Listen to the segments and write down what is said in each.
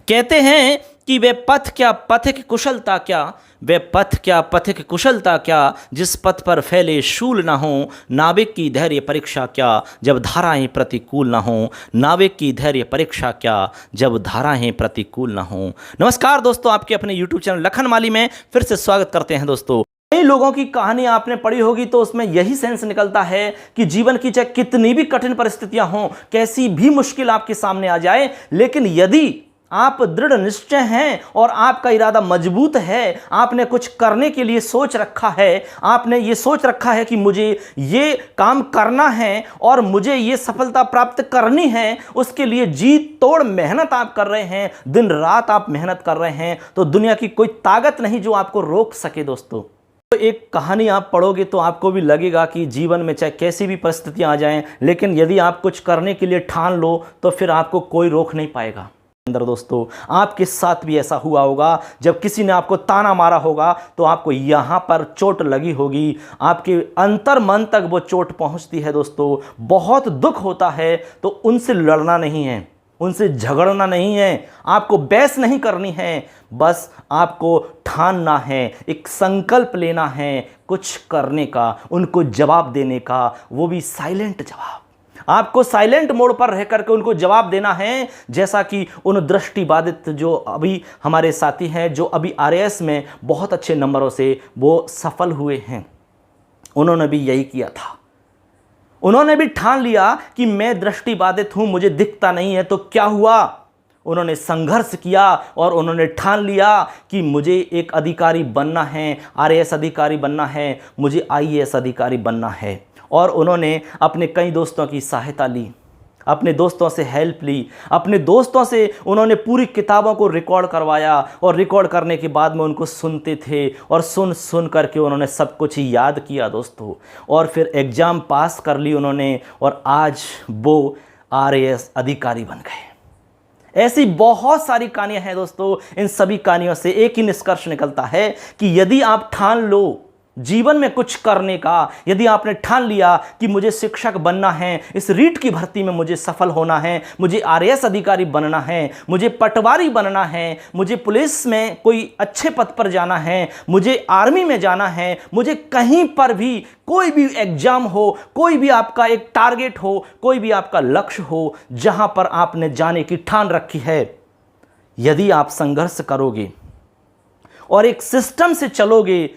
कहते हैं कि वे पथ क्या पथिक कुशलता क्या, वे पथ क्या पथिक कुशलता क्या, जिस पथ पर फैले शूल न हो, नाविक की धैर्य परीक्षा क्या, जब धाराएं प्रतिकूल न हो, नाविक की धैर्य परीक्षा क्या, जब धाराएं प्रतिकूल न हो। नमस्कार दोस्तों, आपके अपने YouTube चैनल लखन माली में फिर से स्वागत करते हैं। दोस्तों, कई लोगों की कहानी आपने पढ़ी होगी तो उसमें यही सेंस निकलता है कि जीवन की चाहे कितनी भी कठिन परिस्थितियां हों, कैसी भी मुश्किल आपके सामने आ जाए, लेकिन यदि आप दृढ़ निश्चय हैं और आपका इरादा मजबूत है, आपने कुछ करने के लिए सोच रखा है, आपने ये सोच रखा है कि मुझे ये काम करना है और मुझे ये सफलता प्राप्त करनी है, उसके लिए जी तोड़ मेहनत आप कर रहे हैं, दिन रात आप मेहनत कर रहे हैं, तो दुनिया की कोई ताकत नहीं जो आपको रोक सके। दोस्तों, तो एक कहानी आप पढ़ोगे तो आपको भी लगेगा कि जीवन में चाहे कैसी भी परिस्थितियां आ जाएं, लेकिन यदि आप कुछ करने के लिए ठान लो तो फिर आपको कोई रोक नहीं पाएगा। दोस्तों, आपके साथ भी ऐसा हुआ होगा, जब किसी ने आपको ताना मारा होगा तो आपको यहां पर चोट लगी होगी, आपके अंतर मन तक वो चोट पहुंचती है। दोस्तों, बहुत दुख होता है, तो उनसे लड़ना नहीं है, उनसे झगड़ना नहीं है, आपको बहस नहीं करनी है, बस आपको ठानना है, एक संकल्प लेना है कुछ करने का, उनको जवाब देने का, वो भी साइलेंट जवाब। आपको साइलेंट मोड पर रह करके उनको जवाब देना है, जैसा कि उन दृष्टिबाधित जो अभी हमारे साथी हैं, जो अभी आरएएस में बहुत अच्छे नंबरों से वो सफल हुए हैं, उन्होंने भी यही किया था। उन्होंने भी ठान लिया कि मैं दृष्टिबाधित हूं, मुझे दिखता नहीं है, तो क्या हुआ, उन्होंने संघर्ष किया और उन्होंने ठान लिया कि मुझे एक अधिकारी बनना है, आरएएस अधिकारी बनना है, मुझे आईएएस अधिकारी बनना है। और उन्होंने अपने कई दोस्तों की सहायता ली, अपने दोस्तों से हेल्प ली, अपने दोस्तों से उन्होंने पूरी किताबों को रिकॉर्ड करवाया और रिकॉर्ड करने के बाद में उनको सुनते थे और सुन सुन करके उन्होंने सब कुछ याद किया। दोस्तों, और फिर एग्ज़ाम पास कर ली उन्होंने और आज वो आरएएस अधिकारी बन गए। ऐसी बहुत सारी कहानियां हैं। दोस्तों, इन सभी कहानियों से एक ही निष्कर्ष निकलता है कि यदि आप ठान लो जीवन में कुछ करने का, यदि आपने ठान लिया कि मुझे शिक्षक बनना है, इस रीट की भर्ती में मुझे सफल होना है, मुझे आरएएस अधिकारी बनना है, मुझे पटवारी बनना है, मुझे पुलिस में कोई अच्छे पद पर जाना है, मुझे आर्मी में जाना है, मुझे कहीं पर भी कोई भी एग्जाम हो, कोई भी आपका एक टारगेट हो, कोई भी आपका लक्ष्य हो जहां पर आपने जाने की ठान रखी है, यदि आप संघर्ष करोगे और एक सिस्टम से चलोगे,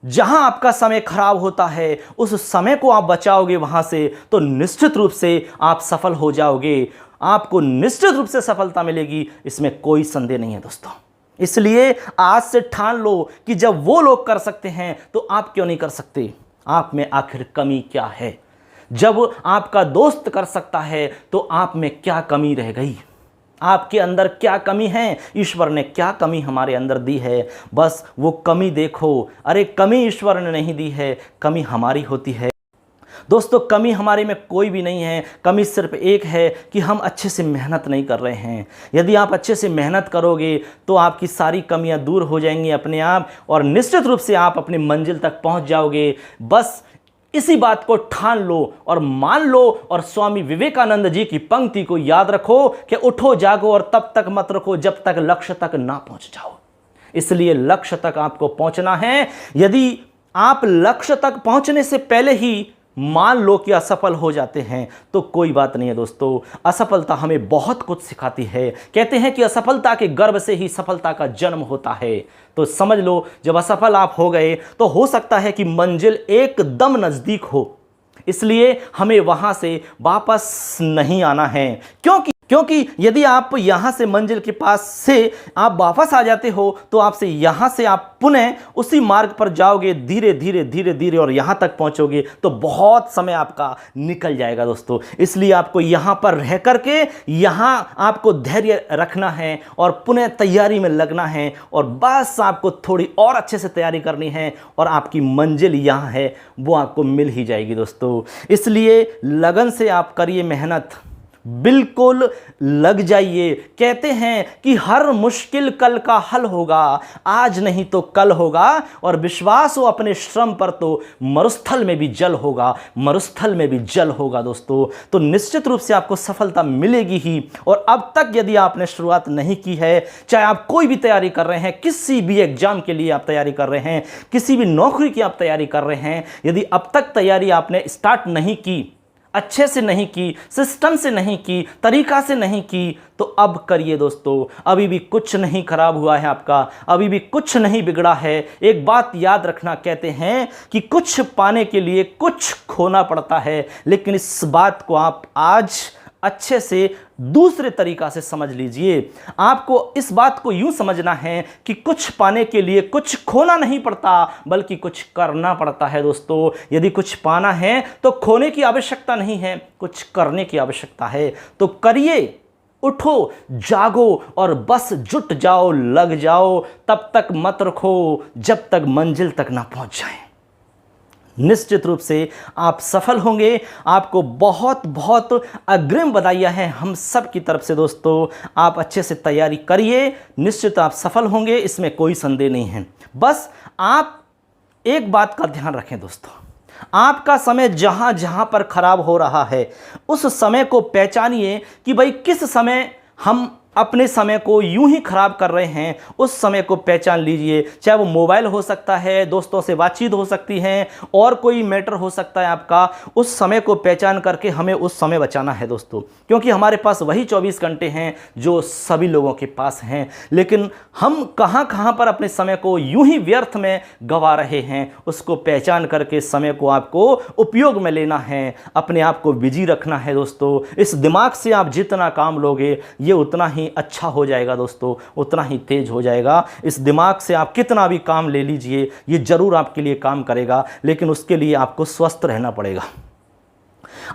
जहां आपका समय खराब होता है उस समय को आप बचाओगे वहां से, तो निश्चित रूप से आप सफल हो जाओगे, आपको निश्चित रूप से सफलता मिलेगी, इसमें कोई संदेह नहीं है। दोस्तों, इसलिए आज से ठान लो कि जब वो लोग कर सकते हैं तो आप क्यों नहीं कर सकते। आप में आखिर कमी क्या है? जब आपका दोस्त कर सकता है तो आप में क्या कमी रह गई? आपके अंदर क्या कमी है? ईश्वर ने क्या कमी हमारे अंदर दी है, बस वो कमी देखो। अरे कमी ईश्वर ने नहीं दी है, कमी हमारी होती है। दोस्तों, कमी हमारे में कोई भी नहीं है, कमी सिर्फ एक है कि हम अच्छे से मेहनत नहीं कर रहे हैं। यदि आप अच्छे से मेहनत करोगे तो आपकी सारी कमियां दूर हो जाएंगी अपने आप और निश्चित रूप से आप अपनी मंजिल तक पहुंच जाओगे। बस इसी बात को ठान लो और मान लो और स्वामी विवेकानंद जी की पंक्ति को याद रखो कि उठो जागो और तब तक मत रखो जब तक लक्ष्य तक ना पहुंच जाओ। इसलिए लक्ष्य तक आपको पहुंचना है। यदि आप लक्ष्य तक पहुंचने से पहले ही मान लो कि असफल हो जाते हैं तो कोई बात नहीं है। दोस्तों, असफलता हमें बहुत कुछ सिखाती है। कहते हैं कि असफलता के गर्भ से ही सफलता का जन्म होता है। तो समझ लो, जब असफल आप हो गए तो हो सकता है कि मंजिल एकदम नजदीक हो, इसलिए हमें वहां से वापस नहीं आना है। क्योंकि यदि आप यहां से मंजिल के पास से आप वापस आ जाते हो तो आपसे यहां से आप पुनः उसी मार्ग पर जाओगे, धीरे धीरे धीरे धीरे, और यहां तक पहुंचोगे तो बहुत समय आपका निकल जाएगा। दोस्तों, इसलिए आपको यहां पर रह करके यहां आपको धैर्य रखना है और पुनः तैयारी में लगना है और बस आपको थोड़ी और अच्छे से तैयारी करनी है और आपकी मंजिल यहां है, वो आपको मिल ही जाएगी। दोस्तों, इसलिए लगन से आप करिए मेहनत, बिल्कुल लग जाइए। कहते हैं कि हर मुश्किल कल का हल होगा, आज नहीं तो कल होगा, और विश्वास हो अपने श्रम पर तो मरुस्थल में भी जल होगा, मरुस्थल में भी जल होगा दोस्तों। तो निश्चित रूप से आपको सफलता मिलेगी ही। और अब तक यदि आपने शुरुआत नहीं की है, चाहे आप कोई भी तैयारी कर रहे हैं, किसी भी एग्जाम के लिए आप तैयारी कर रहे हैं, किसी भी नौकरी की आप तैयारी कर रहे हैं, यदि अब तक तैयारी आपने स्टार्ट नहीं की, अच्छे से नहीं की, सिस्टम से नहीं की, तरीका से नहीं की, तो अब करिए दोस्तों। अभी भी कुछ नहीं खराब हुआ है आपका, अभी भी कुछ नहीं बिगड़ा है। एक बात याद रखना, कहते हैं कि कुछ पाने के लिए कुछ खोना पड़ता है, लेकिन इस बात को आप आज अच्छे से दूसरे तरीका से समझ लीजिए। आपको इस बात को यूं समझना है कि कुछ पाने के लिए कुछ खोना नहीं पड़ता, बल्कि कुछ करना पड़ता है दोस्तों। यदि कुछ पाना है तो खोने की आवश्यकता नहीं है, कुछ करने की आवश्यकता है। तो करिए, उठो, जागो और बस जुट जाओ, लग जाओ। तब तक मत रुको जब तक मंजिल तक ना पहुंच जाए। निश्चित रूप से आप सफल होंगे। आपको बहुत बहुत अग्रिम बधाइयाँ हैं हम सब की तरफ से दोस्तों। आप अच्छे से तैयारी करिए, निश्चित आप सफल होंगे, इसमें कोई संदेह नहीं है। बस आप एक बात का ध्यान रखें दोस्तों, आपका समय जहाँ जहाँ पर खराब हो रहा है, उस समय को पहचानिए कि भाई किस समय हम अपने समय को यूं ही खराब कर रहे हैं। उस समय को पहचान लीजिए। चाहे वो मोबाइल हो सकता है, दोस्तों से बातचीत हो सकती है, और कोई मैटर हो सकता है आपका। उस समय को पहचान करके हमें उस समय बचाना है दोस्तों, क्योंकि हमारे पास वही 24 घंटे हैं जो सभी लोगों के पास हैं। लेकिन हम कहाँ कहाँ पर अपने समय को यूं ही व्यर्थ में गंवा रहे हैं, उसको पहचान करके समय को आपको उपयोग में लेना है, अपने आप को बिजी रखना है दोस्तों। इस दिमाग से आप जितना काम लोगे, ये उतना ही अच्छा हो जाएगा दोस्तों, उतना ही तेज हो जाएगा। इस दिमाग से आप कितना भी काम ले लीजिए, ये जरूर आपके लिए काम करेगा, लेकिन उसके लिए आपको स्वस्थ रहना पड़ेगा।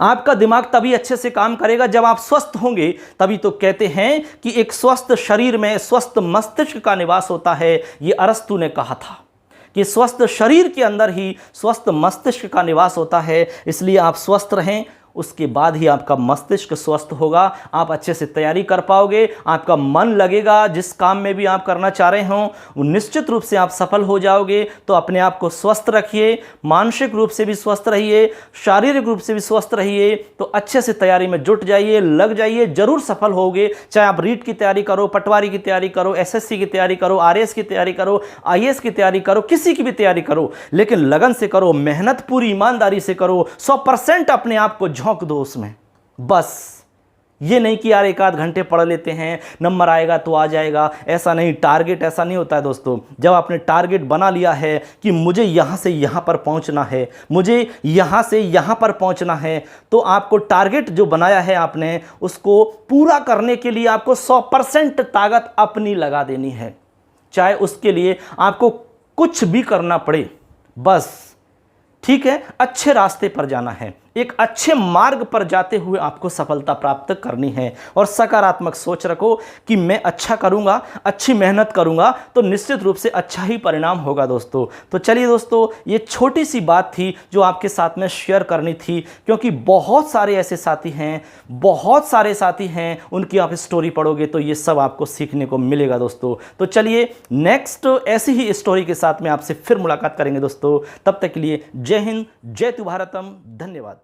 आपका दिमाग तभी अच्छे से काम करेगा जब आप स्वस्थ होंगे। तभी तो कहते हैं कि एक स्वस्थ शरीर में स्वस्थ मस्तिष्क का निवास होता है। ये अरस्तु ने कहा था कि स्वस्थ शरीर के अंदर ही स्वस्थ मस्तिष्क का निवास होता है। इसलिए आप स्वस्थ रहें, उसके बाद ही आपका मस्तिष्क स्वस्थ होगा। आप अच्छे से तैयारी कर पाओगे, आपका मन लगेगा, जिस काम में भी आप करना चाह रहे हों वो निश्चित रूप से आप सफल हो जाओगे। तो अपने आप को स्वस्थ रखिए, मानसिक रूप से भी स्वस्थ रहिए, शारीरिक रूप से भी स्वस्थ रहिए। तो अच्छे से तैयारी में जुट जाइए, लग जाइए, जरूर सफल होगे। चाहे आप रीट की तैयारी करो, पटवारी की तैयारी करो, एसएससी की तैयारी करो, आरएएस की तैयारी करो, आईएएस की तैयारी करो, किसी की भी तैयारी करो, लेकिन लगन से करो, मेहनत पूरी ईमानदारी से करो, 100% अपने आप को झोंक दो उसमें। बस ये नहीं कि यार एक आध घंटे पढ़ लेते हैं, नंबर आएगा तो आ जाएगा, ऐसा नहीं। टारगेट ऐसा नहीं होता है दोस्तों। जब आपने टारगेट बना लिया है कि मुझे यहाँ से यहाँ पर पहुँचना है, मुझे यहाँ से यहाँ पर पहुँचना है, तो आपको टारगेट जो बनाया है आपने, उसको पूरा करने के लिए आपको 100% ताकत अपनी लगा देनी है। चाहे उसके लिए आपको कुछ भी करना पड़े, बस ठीक है, अच्छे रास्ते पर जाना है, एक अच्छे मार्ग पर जाते हुए आपको सफलता प्राप्त करनी है। और सकारात्मक सोच रखो कि मैं अच्छा करूंगा, अच्छी मेहनत करूंगा, तो निश्चित रूप से अच्छा ही परिणाम होगा दोस्तों। तो चलिए दोस्तों, ये छोटी सी बात थी जो आपके साथ में शेयर करनी थी, क्योंकि बहुत सारे ऐसे साथी हैं, बहुत सारे साथी हैं, उनकी आप स्टोरी पढ़ोगे तो ये सब आपको सीखने को मिलेगा दोस्तों। तो चलिए नेक्स्ट ऐसी ही स्टोरी के साथ में आपसे फिर मुलाकात करेंगे दोस्तों। तब तक के लिए जय हिंद, जय तु भारतम, धन्यवाद।